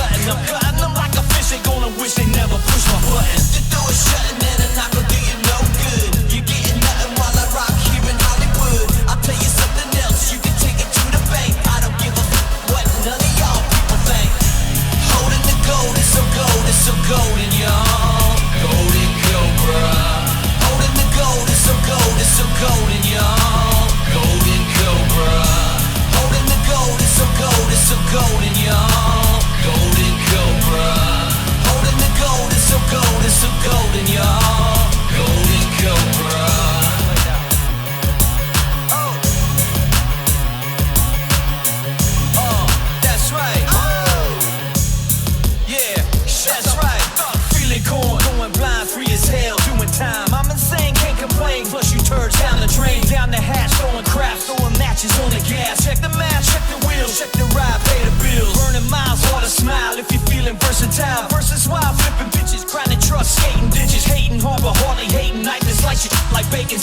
cutting them, cutting them like a fish. They gonna wish they never pushed my button. The door is shutting and a knock will do you no good. You're getting nothing while I rock here in Hollywood. I'll tell you something else, you can take it to the bank. I don't give a what none of y'all people think. Holding the gold is so gold, it's so golden, y'all. Golden Cobra. Holding the gold is so gold, it's so golden, y'all. Golden Cobra. Holding the gold is so gold, it's so golden, y'all. Golden Cobra. Holding the gold is so gold, it's so golden, y'all. Golden Cobra. That's right. Yeah, that's right. Feeling corn, going blind, free as hell, doing time. I'm insane, can't complain. Flush you turds down the drain, down the hatch, throwing crap, throwing matches on the gas. Check the match, check the wheels, check the ride, pay the bills. Burning miles, hard to smile if you're feeling versatile. Versus wild, flipping bitches, grinding trucks, skating ditches, hating hard but hardly hating. Night this like shit like bacon.